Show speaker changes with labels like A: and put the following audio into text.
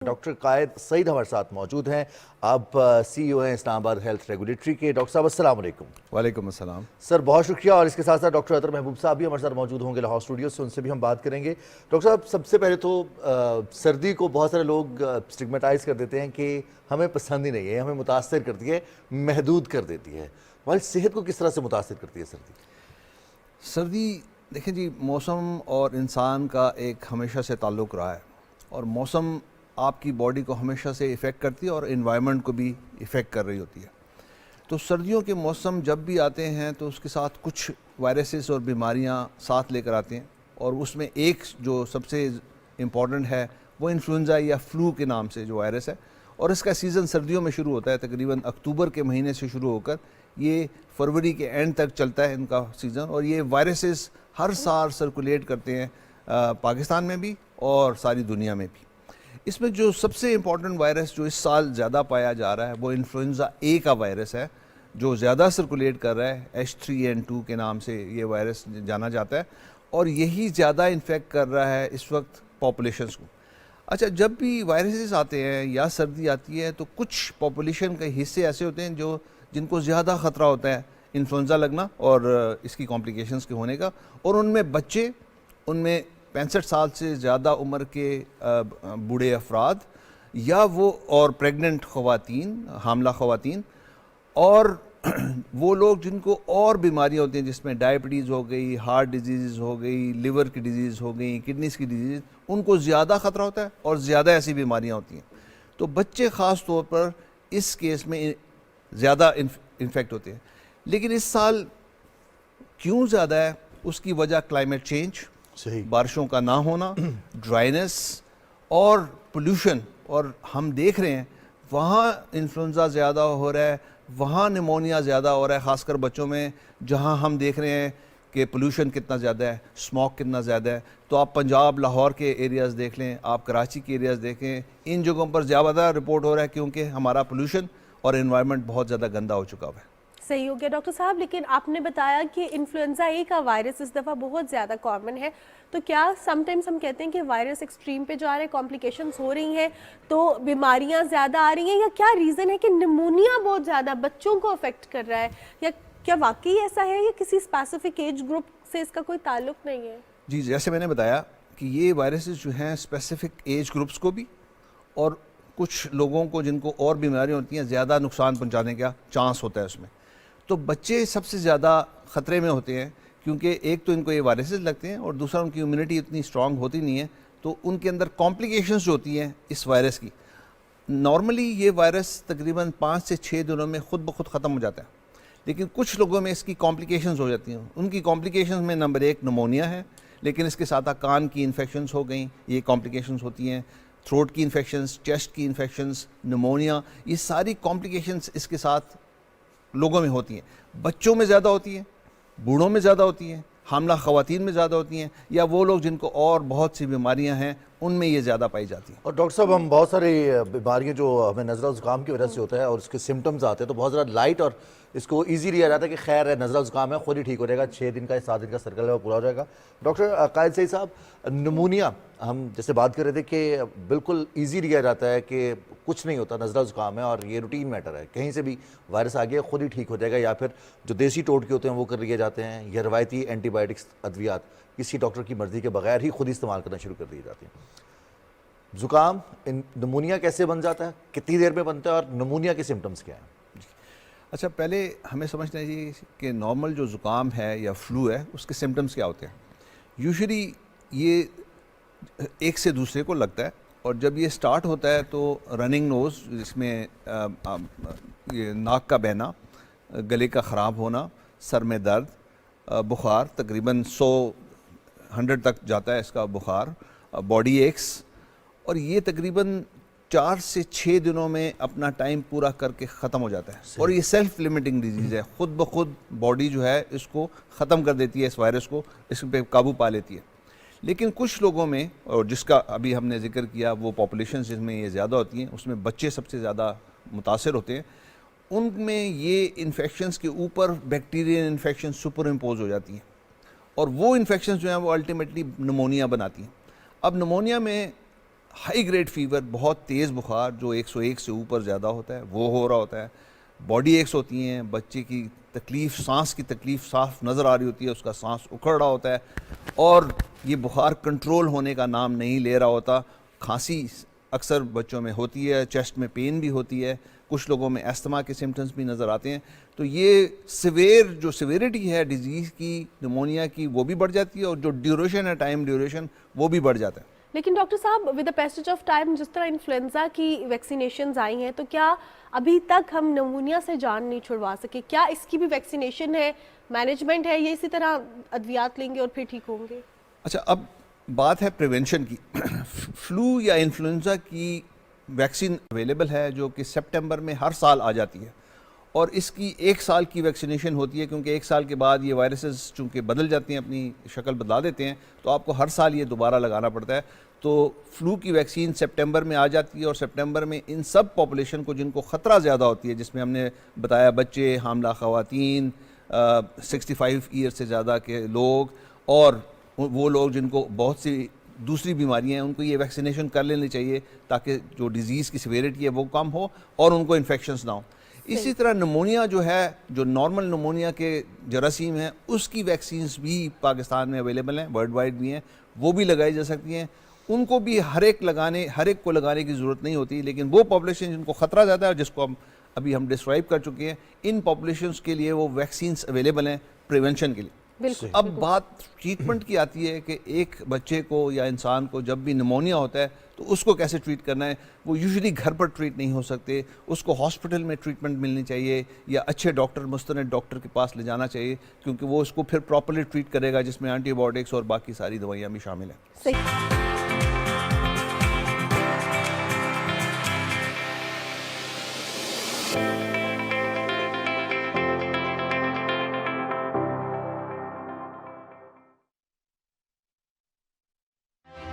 A: Doctor قائد سعید ہمارے ساتھ موجود ہیں. آپ سی ای او ہیں اسلام آباد ہیلتھ ریگولیٹری کے. ڈاکٹر صاحب السلام علیکم.
B: وعلیکم السلام
A: سر بہت شکریہ. اور اس کے ساتھ ساتھ ڈاکٹر اطہر محبوب صاحب بھی ہمارے ساتھ موجود ہوں گے لاہور اسٹوڈیو سے, ان سے بھی ہم بات کریں گے. ڈاکٹر صاحب سب سے پہلے تو سردی کو بہت سارے لوگ اسٹگمیٹائز کر دیتے ہیں کہ ہمیں پسند ہی نہیں ہے, ہمیں متاثر کرتی ہے, محدود کر دیتی ہے. ہماری صحت کو کس طرح سے متاثر کرتی ہے
B: سردی؟ دیکھیں جی, موسم اور انسان کا ایک ہمیشہ سے تعلق رہا ہے, اور موسم آپ کی باڈی کو ہمیشہ سے افیکٹ کرتی ہے اور انوائرمنٹ کو بھی افیکٹ کر رہی ہوتی ہے. تو سردیوں کے موسم جب بھی آتے ہیں تو اس کے ساتھ کچھ وائرسز اور بیماریاں ساتھ لے کر آتے ہیں, اور اس میں ایک جو سب سے امپورٹنٹ ہے وہ انفلوئنزا یا فلو کے نام سے جو وائرس ہے, اور اس کا سیزن سردیوں میں شروع ہوتا ہے, تقریباً اکتوبر کے مہینے سے شروع ہو کر یہ فروری کے اینڈ تک چلتا ہے ان کا سیزن. اور یہ وائرسز ہر سال سرکولیٹ کرتے ہیں پاکستان میں بھی اور ساری دنیا میں بھی. اس میں جو سب سے امپورٹنٹ وائرس جو اس سال زیادہ پایا جا رہا ہے وہ انفلوئنزا اے کا وائرس ہے, جو زیادہ سرکولیٹ کر رہا ہے. H3N2 کے نام سے یہ وائرس جانا جاتا ہے, اور یہی زیادہ انفیکٹ کر رہا ہے اس وقت پاپولیشنز کو. اچھا, جب بھی وائرسز آتے ہیں یا سردی آتی ہے تو کچھ پاپولیشن کے حصے ایسے ہوتے ہیں جن کو زیادہ خطرہ ہوتا ہے انفلوئنزا لگنا اور اس کی کمپلیکیشنز کے ہونے کا, اور ان میں بچے, ان میں 65 سال سے زیادہ عمر کے بوڑھے افراد, یا وہ اور پریگننٹ خواتین, حاملہ خواتین, اور وہ لوگ جن کو اور بیماریاں ہوتی ہیں جس میں ڈائبٹیز ہو گئی, ہارٹ ڈیزیز ہو گئی, لیور کی ڈیزیز ہو گئی, کڈنیز کی ڈیزیز, ان کو زیادہ خطرہ ہوتا ہے اور زیادہ ایسی بیماریاں ہوتی ہیں. تو بچے خاص طور پر اس کیس میں زیادہ انفیکٹ ہوتے ہیں. لیکن اس سال کیوں زیادہ ہے, اس کی وجہ کلائمیٹ چینج, بارشوں کا نہ ہونا, ڈرائنس اور پولوشن. اور ہم دیکھ رہے ہیں وہاں انفلوئنزا زیادہ ہو رہا ہے, وہاں نمونیا زیادہ ہو رہا ہے, خاص کر بچوں میں, جہاں ہم دیکھ رہے ہیں کہ پولوشن کتنا زیادہ ہے, اسموک کتنا زیادہ ہے. تو آپ پنجاب, لاہور کے ایریاز دیکھ لیں, آپ کراچی کے ایریاز دیکھیں, ان جگہوں پر زیادہ رپورٹ ہو رہا ہے کیونکہ ہمارا پولوشن اور انوائرمنٹ بہت زیادہ گندا ہو چکا ہے.
C: صحیح ہو گیا ڈاکٹر صاحب, لیکن آپ نے بتایا کہ انفلوئنزا اے کا وائرس اس دفعہ بہت زیادہ کامن ہے, تو کیا سم ٹائمز ہم کہتے ہیں کہ وائرس ایکسٹریم پہ جا رہے ہیں, کمپلیکیشنز ہو رہی ہیں, تو بیماریاں زیادہ آ رہی ہیں, یا کیا ریزن ہے کہ نمونیا بہت زیادہ بچوں کو افیکٹ کر رہا ہے, یا کیا واقعی ایسا ہے, یا کسی اسپیسیفک ایج گروپ سے اس کا کوئی تعلق نہیں ہے؟
B: جی, جیسے میں نے بتایا کہ یہ وائرسز جو ہیں اسپیسیفک ایج گروپس کو بھی, اور کچھ لوگوں کو جن کو اور بیماریاں ہوتی ہیں زیادہ نقصان پہنچانے کا چانس ہوتا ہے اس میں. تو بچے سب سے زیادہ خطرے میں ہوتے ہیں, کیونکہ ایک تو ان کو یہ وائرسز لگتے ہیں, اور دوسرا ان کی امیونٹی اتنی اسٹرانگ ہوتی نہیں ہے, تو ان کے اندر کمپلیکیشنز جو ہوتی ہیں اس وائرس کی. نارملی یہ وائرس تقریباً 5 سے 6 دنوں میں خود بخود ختم ہو جاتا ہے, لیکن کچھ لوگوں میں اس کی کمپلیکیشنز ہو جاتی ہیں. ان کی کمپلیکیشنز میں نمبر 1 نمونیا ہے, لیکن اس کے ساتھ کان کی انفیکشنز ہو گئیں, یہ کمپلیکیشنز ہوتی ہیں. تھروٹ کی انفیکشنز, چیسٹ کی انفیکشنز, نمونیا, یہ ساری کمپلیکیشنز اس کے ساتھ لوگوں میں ہوتی ہیں. بچوں میں زیادہ ہوتی ہیں, بوڑھوں میں زیادہ ہوتی ہیں, حاملہ خواتین میں زیادہ ہوتی ہیں, یا وہ لوگ جن کو اور بہت سی بیماریاں ہیں ان میں یہ زیادہ پائی جاتی ہیں.
A: اور ڈاکٹر صاحب ہم بہت ساری بیماریاں جو ہمیں نزلہ زکام کی وجہ سے ہوتا ہے اور اس کے سمٹمز آتے ہیں تو بہت زیادہ لائٹ اور اس کو ایزی لیا جاتا ہے کہ خیر ہے, نزلہ زکام ہے, خود ہی ٹھیک ہو جائے گا, 6 دن کا یا 7 دن کا سرکل ہے وہ پورا ہو جائے گا. ڈاکٹر قائد سعید صاحب, نمونیا ہم جیسے بات کر رہے تھے کہ بالکل ایزی لیا جاتا ہے کہ کچھ نہیں ہوتا, نزلہ زکام ہے اور یہ روٹین میٹر ہے, کہیں سے بھی وائرس آ گیا خود ہی ٹھیک ہو جائے گا, یا پھر جو دیسی ٹوٹکے ہوتے ہیں وہ کر لیے جاتے ہیں, یا روایتی اینٹی بائیوٹکس ادویات کسی ڈاکٹر کی مرضی کے بغیر ہی خود ہی استعمال کرنا شروع کر دیے جاتے ہیں. زکام نمونیا کیسے بن جاتا ہے, کتنی دیر میں بنتا ہے, اور نمونیا کے سمٹمز کیا ہیں؟
B: اچھا, پہلے ہمیں سمجھنا چاہیے کہ نارمل جو زکام ہے یا فلو ہے اس کے سمٹمز کیا ہوتے ہیں. یوزلی یہ ایک سے دوسرے کو لگتا ہے, اور جب یہ سٹارٹ ہوتا ہے تو رننگ نوز, جس میں یہ ناک کا بہنا, گلے کا خراب ہونا, سر میں درد, بخار, تقریباً 100 تک جاتا ہے اس کا بخار, باڈی ایکس, اور یہ تقریباً 4 سے 6 دنوں میں اپنا ٹائم پورا کر کے ختم ہو جاتا ہے. اور یہ سیلف لیمیٹنگ ڈیزیز ہے, خود بخود باڈی جو ہے اس کو ختم کر دیتی ہے, اس وائرس کو, اس پہ قابو پا لیتی ہے. لیکن کچھ لوگوں میں, اور جس کا ابھی ہم نے ذکر کیا, وہ پاپولیشن جس میں یہ زیادہ ہوتی ہیں, اس میں بچے سب سے زیادہ متاثر ہوتے ہیں. ان میں یہ انفیکشنز کے اوپر بیکٹیرین انفیکشن سپر امپوز ہو جاتی ہیں, اور وہ انفیکشنز جو ہیں وہ الٹیمیٹلی نمونیا بناتی ہیں. اب نمونیا میں ہائی گریڈ فیور، بہت تیز بخار جو 101 سے اوپر زیادہ ہوتا ہے وہ ہو رہا ہوتا ہے، باڈی ایکس ہوتی ہیں، بچے کی تکلیف، سانس کی تکلیف صاف نظر آ رہی ہوتی ہے، اس کا سانس اکھڑ رہا ہوتا ہے، اور یہ بخار کنٹرول ہونے کا نام نہیں لے رہا ہوتا. کھانسی اکثر بچوں میں ہوتی ہے، چیسٹ میں پین بھی ہوتی ہے، کچھ لوگوں میں استھما کے سمٹمز بھی نظر آتے ہیں. تو یہ جو سیویرٹی ہے ڈیزیز کی، نمونیا کی، وہ بھی بڑھ جاتی ہے، اور جو ڈیوریشن ہے، ٹائم ڈیوریشن، وہ بھی بڑھ جاتا ہے.
C: لیکن ڈاکٹر صاحب with the passage of time جس طرح انفلوئنزا کی ویکسینیشنز آئی ہیں تو کیا ابھی تک ہم نمونیا سے جان نہیں چھڑوا سکے؟ کیا اس کی بھی ویکسینیشن ہے، مینجمنٹ ہے، یہ اسی طرح ادویات لیں گے اور پھر ٹھیک ہوں گے؟
B: اچھا، اب بات ہے پریونشن کی. فلو یا انفلوئنزا کی ویکسین اویلیبل ہے جو کہ سپٹمبر میں ہر سال آ جاتی ہے، اور اس کی 1 سال کی ویکسینیشن ہوتی ہے، کیونکہ 1 سال کے بعد یہ وائرسز چونکہ بدل جاتی ہیں، اپنی شکل بدلا دیتے ہیں، تو آپ کو ہر سال یہ دوبارہ لگانا پڑتا ہے. تو فلو کی ویکسین سپٹمبر میں آ جاتی ہے، اور سپٹمبر میں ان سب پاپولیشن کو جن کو خطرہ زیادہ ہوتی ہے، جس میں ہم نے بتایا بچے، حاملہ خواتین، 65 ایئر سے زیادہ کے لوگ، اور وہ لوگ جن کو بہت سی دوسری بیماریاں ہیں، ان کو یہ ویکسینیشن کر لینی چاہیے تاکہ جو ڈیزیز کی سیویرٹی ہے وہ کم ہو اور ان کو انفیکشنز نہ ہوں. اسی طرح نمونیا جو ہے، جو نارمل نمونیا کے جراثیم ہیں، اس کی ویکسینز بھی پاکستان میں اویلیبل ہیں، ورلڈ وائڈ بھی ہیں، وہ بھی لگائی جا سکتی ہیں. ان کو بھی ہر ایک کو لگانے کی ضرورت نہیں ہوتی، لیکن وہ پاپولیشن جن کو خطرہ زیادہ ہے، جس کو ہم ڈسکرائب کر چکے ہیں، ان پاپولیشنز کے لیے وہ ویکسینز اویلیبل ہیں پریونشن کے لیے. اب بات ٹریٹمنٹ کی آتی ہے کہ ایک بچے کو یا انسان کو جب بھی نمونیا ہوتا ہے تو اس کو کیسے ٹریٹ کرنا ہے. وہ یوزلی گھر پر ٹریٹ نہیں ہو سکتے، اس کو ہاسپٹل میں ٹریٹمنٹ ملنی چاہیے، یا اچھے ڈاکٹر، مستند ڈاکٹر کے پاس لے جانا چاہیے، کیونکہ وہ اس کو پھر پراپرلی ٹریٹ کرے گا، جس میں اینٹی بائیوٹکس اور باقی ساری دوائیاں بھی شامل ہیں.
C: صحیح.